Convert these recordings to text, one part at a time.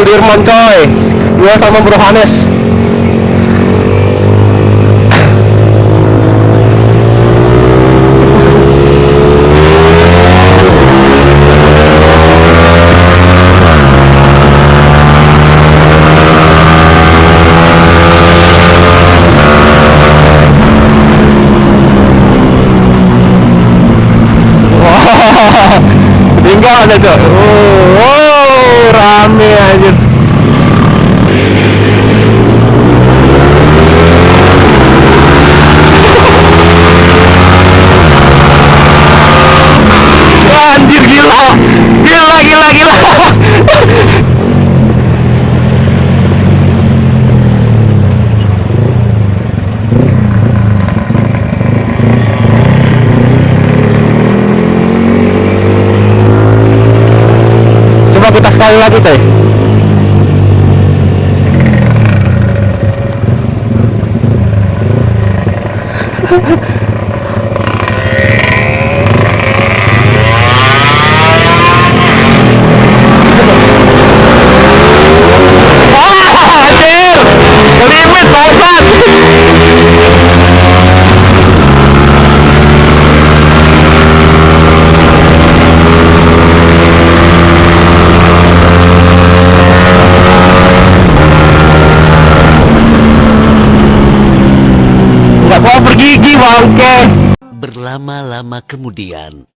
Sudirman coy. Gua sama Bro Hanes. Tinggal ada coy. Oh, rame anjir. Anjir gila. Gila. Coba kita sekali lagi coy. Kelimit bangsat. Nggak mau bergigi bangke. Berlama-lama kemudian.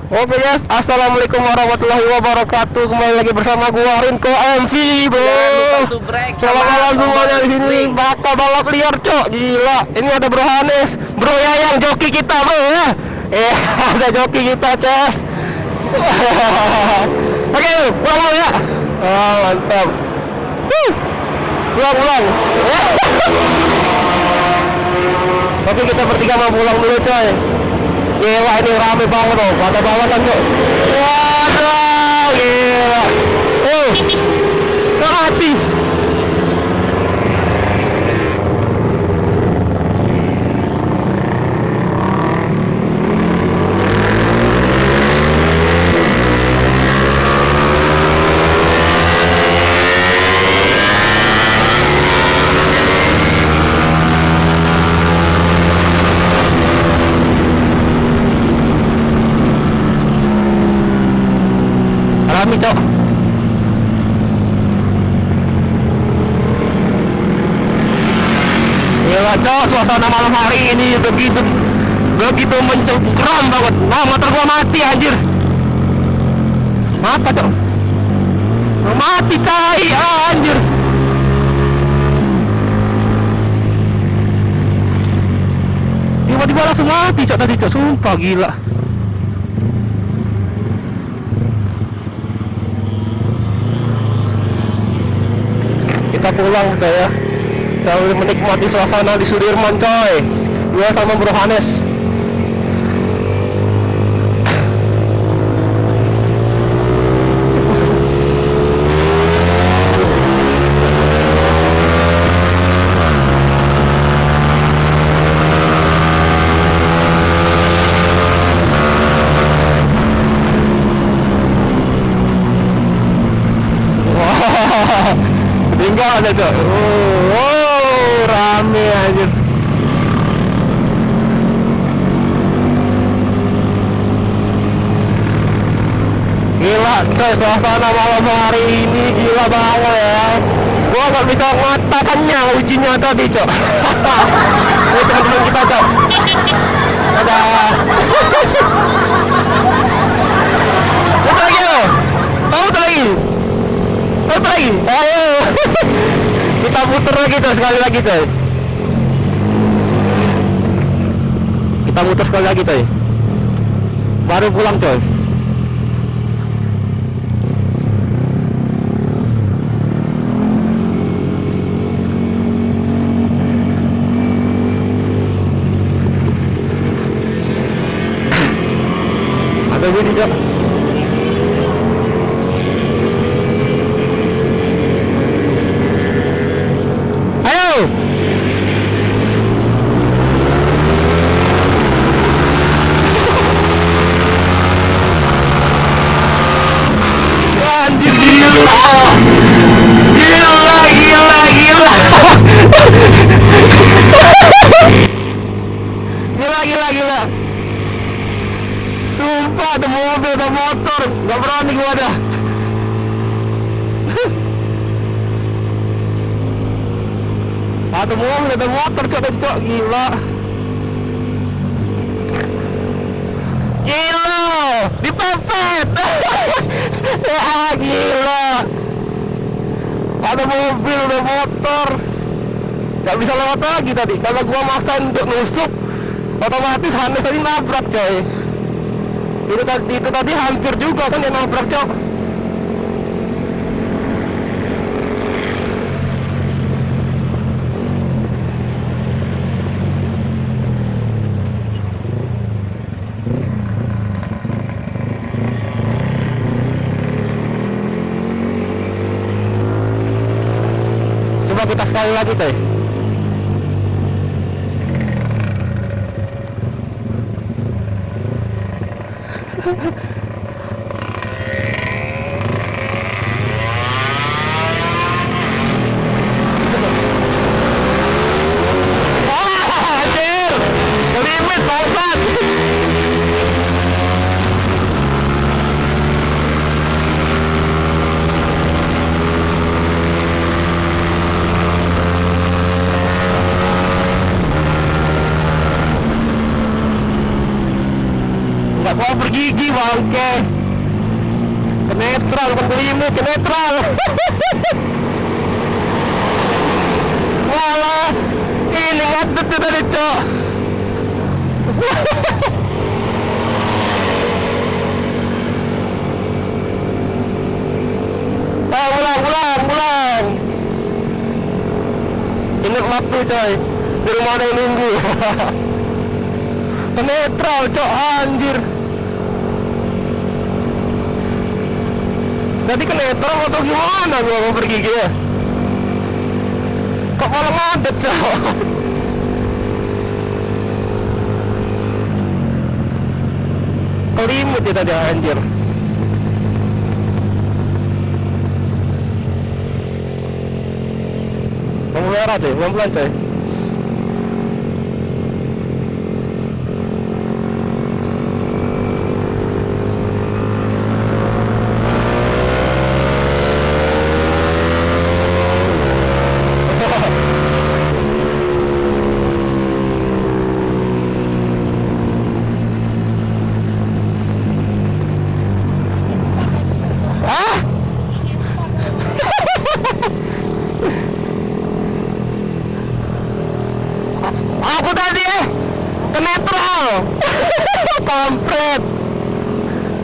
Oke guys, assalamualaikum warahmatullahi wabarakatuh. Kembali lagi bersama gua Rinko MV bro. Selamat malam semuanya di sini. Bakal balap liar cok, gila. Ini ada Bro Hanes, Bro Yayang, joki kita bro ya. Ada joki kita Ces. Oke, pulang dulu ya. Oh mantap. Pulang. Oke, kita bertiga mau pulang dulu coy. Gila, ini rame banget loh, pada banget kan tuh. Waduh, gila. Mati. Rame cok. Gila cok, suasana malam hari ini begitu mencengkram banget. Nah, motor gua mati anjir. Mata cok. Mati tai anjir. Tiba-tiba langsung mati cok tadi cok, sumpah gila. Kita pulang coy ya, sambil menikmati suasana di Sudirman coy. Gua sama Bro Hanes. Tinggal ada cok. Rame anjir. Gila coy, suasana malam hari ini gila banget ya. Gua gak bisa mengatakannya, uji nyata tadi cok. Ini teman-teman kita cok. Ada. Putar lagi lo. Putar lagi. Ayo. Kita putar lagi coy, sekali lagi coy. Kita muter sekali lagi coy. Baru pulang coy. Ada bunyi cok. Ada mobil, ada motor, cok, gila. Gila, dipepet. Ya, gila. Ada mobil, ada motor. Gak bisa lewat lagi tadi. Kalau gua maksain untuk nusuk, otomatis Hanes tadi nabrak, coy. Itu tadi hampir juga kan dia nabrak, cok. Coba kita sekali lagi, coy. Anjir, limit bangsat. Nggak mau bergigi bangke. Ke netral, bukan ke limit, ke netral. Walah, ini ngadut tuh tadi, cok. Ulang. Ingat waktu, coy. Di rumah ada yang nunggu. Ke netral, cok, anjir. Tadi ke netral atau gimana gua mau pergi gitu ya? Kok malah ngadet, cok. Kelimut ya tadi, anjir. Lampu merah, coy, pelan-pelan, coy. Aku tadi ke netral. Kampret.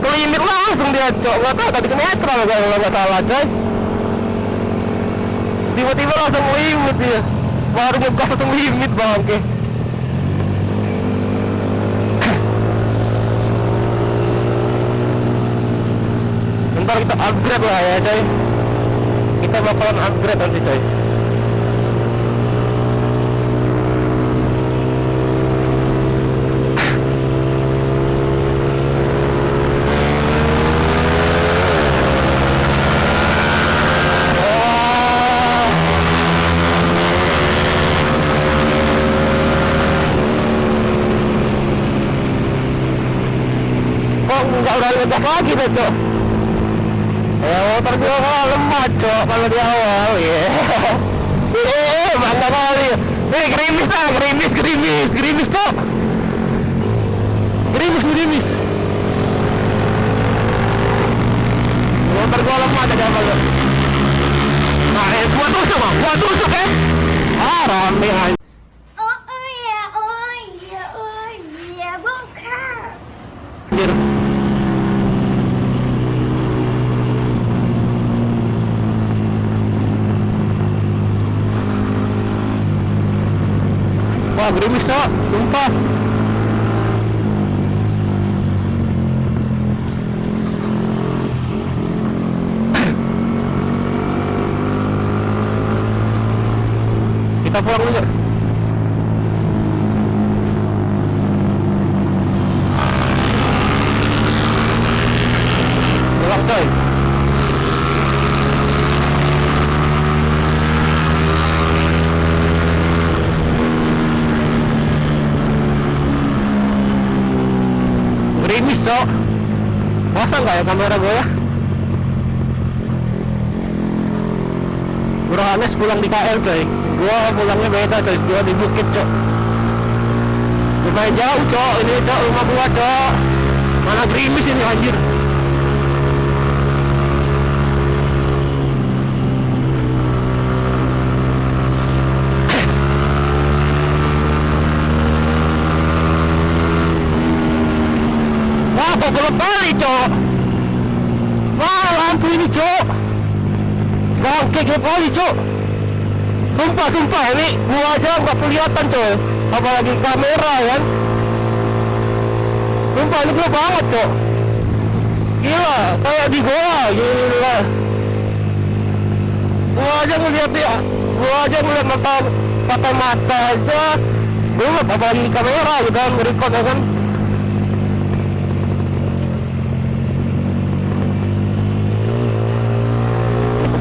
Ke limit langsung dia, cok. Nggak tahu tadi ke netral kalau nggak salah, coy. Tiba-tiba langsung limit dia. Baru ngegas langsung limit, bangke. Ntar kita upgrade lah ya, coy. Kita bakalan upgrade nanti, coy. Enggak udah ngegas lagi deh, cok. Ya motor gua kalau lemah, cok, kalau di awal ya. Mantap kali. Gerimis lah, gerimis, cok. Gerimis. Motor gua lemah tadi awal. Nah, gua tusuk ya. Rame aja. Anjir. Wah, gerimis, cok, sumpah. Kita pulang dulu, cok. Pulang, coy. Gerimis, cok. Masa nggak ya kamera gue ya? Bro Hanes pulang di KL coy. Gua pulangnya beda coy, gua di Bukit cok. Lumayan jauh cok, ini cok rumah gua cok. Mana gerimis ini anjir. Wah, belum kali cok. Wah, lampu ini cok. Bangke kali cok. Sumpah ini gua aja nggak kelihatan coy, apalagi kamera kan. Sumpah ini gua banget cok. Gila, kayak di goa, gila. Gua aja ngeliat ya, gua aja ngeliat pakai mata aja. Gua apalagi kamera gitu kan, nge-record ya kan.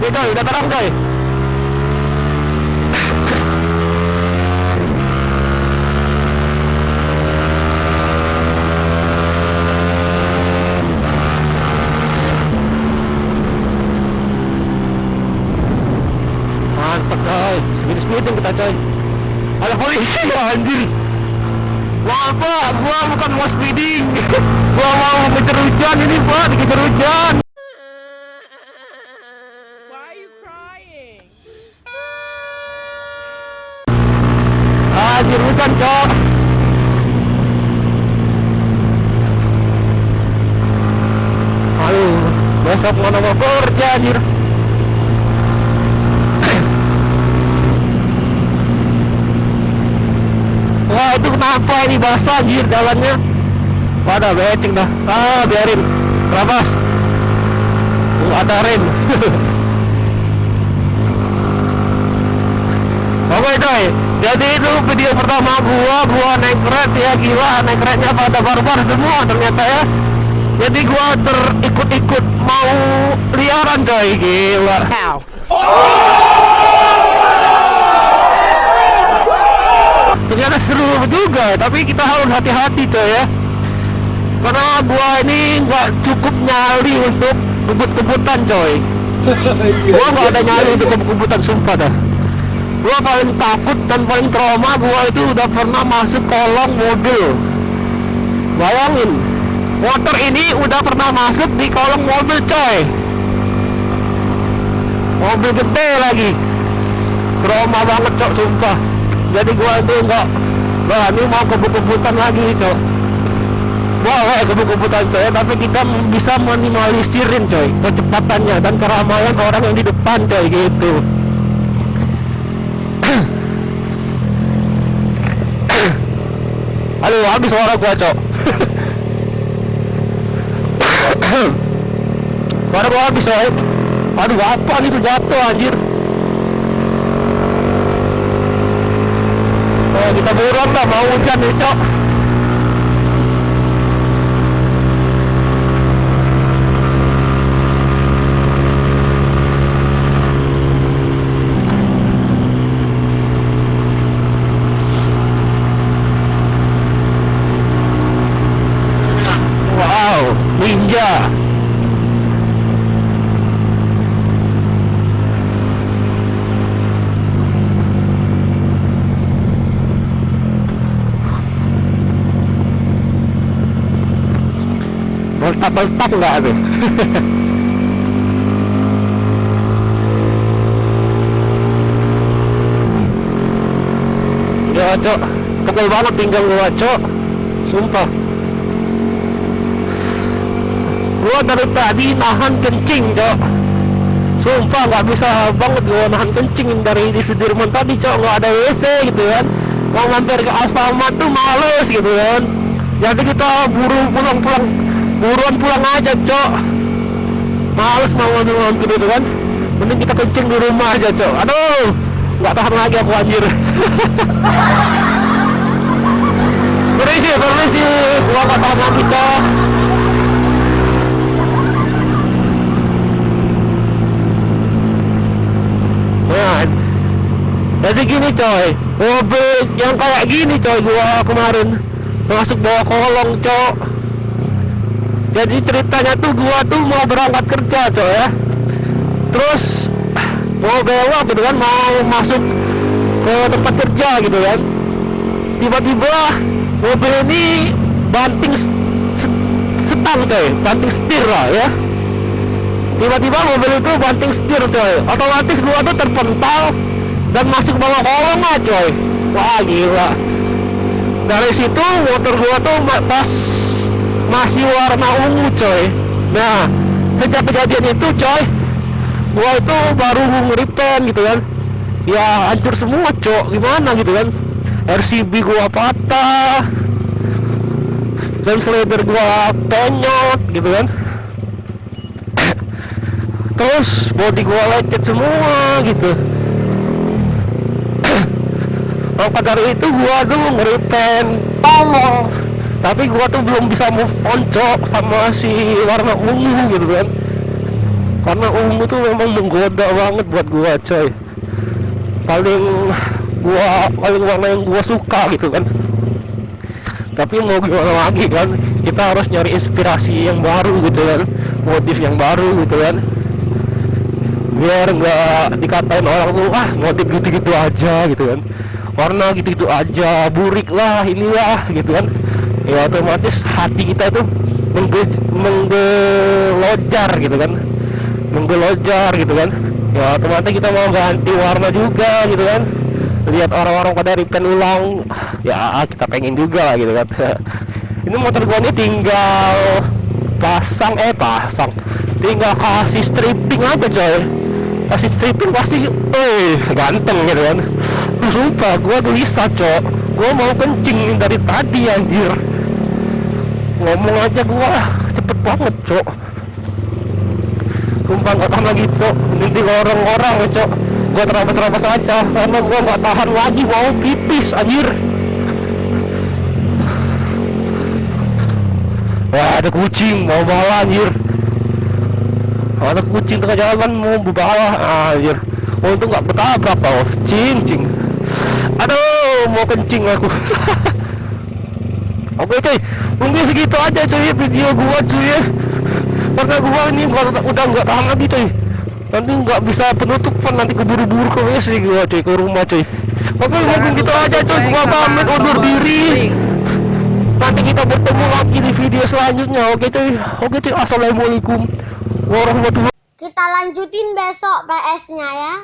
Oke coy, udah terang coy. Mantap coy, speeding kita coy. Ada polisi ya anjir. Wah apa, gua bukan mau speeding. Gua mau ngejar hujan ini pak, dikejar hujan. Anjir hujan cok. Aduh, besok mana mau kerja anjir. Wah itu kenapa ini basah anjir jalannya. Wadah becek dah. Biarin, terabas. Ada rem. Oke coy, jadi itu video pertama gua naik kereta ya, gila naik keretanya pada barbar semua ternyata ya. Jadi gua terikut-ikut mau liaran coy, gila. Ternyata seru juga, tapi kita harus hati-hati coy ya. Karena gua ini nggak cukup nyali untuk kebut-kebutan coy. Gua nggak ada nyali untuk kebut-kebutan, sumpah dah. Gua paling takut dan paling trauma gua itu udah pernah masuk kolong mobil. Bayangin, motor ini udah pernah masuk di kolong mobil coy. Mobil gede lagi. Trauma banget cok, sumpah. Jadi gua itu enggak berani mau kebut-kebutan lagi cok. Boleh kebut-kebutan coy, tapi kita bisa minimalisin coy kecepatannya dan keramaian orang yang di depan coy gitu. Aduh, habis suara gua cok. Suara gua habis coy. Aduh, apa nih tuh jatuh anjir. Oh, kita buruan dah, mau hujan nih cok. Ninja. Beltak enggak tuh? Ya cok, tebel banget pinggang gua cok, sumpah. Gua dari tadi nahan kencing cok, sumpah nggak bisa banget gua nahan kencing dari di Sudirman tadi cok, nggak ada WC gitu kan, mau mampir ke Alfamart tuh males gitu kan. Jadi kita buruan pulang aja cok, males mau ngambil gitu kan, mending kita kencing di rumah aja cok. Aduh, nggak tahan lagi aku anjir. Permisi, gua nggak tahan lagi cok. Nah, jadi gini coy, mobil yang kayak gini coy gua kemarin masuk bawa kolong cok. Jadi ceritanya tuh gua tuh mau berangkat kerja coy ya. Terus mau belok gitu kan, mau masuk ke tempat kerja gitu kan. Tiba-tiba mobil ini banting setang coy, banting setir lah ya. Tiba-tiba mobil itu banting setir coy, otomatis gua tuh terpental dan masuk bawah kolong lah coy. Wah gila. Dari situ motor gua tuh pas masih warna ungu coy. Nah sejak kejadian itu coy, gua itu baru ngeripen gitu kan. Ya hancur semua cok, gimana gitu kan. RCB gua patah, dan slider gua penyot gitu kan. Terus body gua lecet semua gitu. Maka dari itu gua tuh ngeripen tolong, tapi gua tuh belum bisa move on cok sama si warna ungu gitu kan. Karena ungu tuh memang menggoda banget buat gua coy. Paling warna yang gua suka gitu kan. Tapi mau gimana lagi kan, kita harus nyari inspirasi yang baru gitu kan, motif yang baru gitu kan, biar nggak dikatain orang tuh motif gitu-gitu aja gitu kan, warna gitu-gitu aja, burik lah inilah gitu kan. Ya otomatis hati kita itu menggelojar gitu kan, menggelojar gitu kan. Ya otomatis kita mau ganti warna juga gitu kan. Lihat orang-orang pada repaint ulang, ya kita pengen juga lah gitu kan. Ini motor gua ini tinggal pasang, tinggal kasih stripping aja coy. Kasih stripping pasti ganteng gitu kan. Sumpah gua gelisah cok, gua mau kencing dari tadi anjir. Ngomong aja gua cepet banget cok. Sumpah gak tahan lagi cok, nanti orang-orang ya cok. Gua terabas-terabas aja karena gua gak tahan lagi, mau pipis anjir. Wah ada kucing mau bala anjir, ada kucing tengah jalan mau bala anjir. Untung gak bertabrak tau, cing. Aduh mau kencing aku. Oke cuy, mungkin segitu aja cuy video gua cuy ya. Karena gua ini udah gak tahan lagi cuy. Nanti nggak bisa penutupan, nanti keburu-buru ke WC gua cuy, ke rumah cuy. Oke mungkin gitu aja cuy, gua pamit undur diri. Nanti kita bertemu lagi di video selanjutnya. Oke cuy, assalamualaikum warahmatullahi. Kita lanjutin besok PS-nya ya.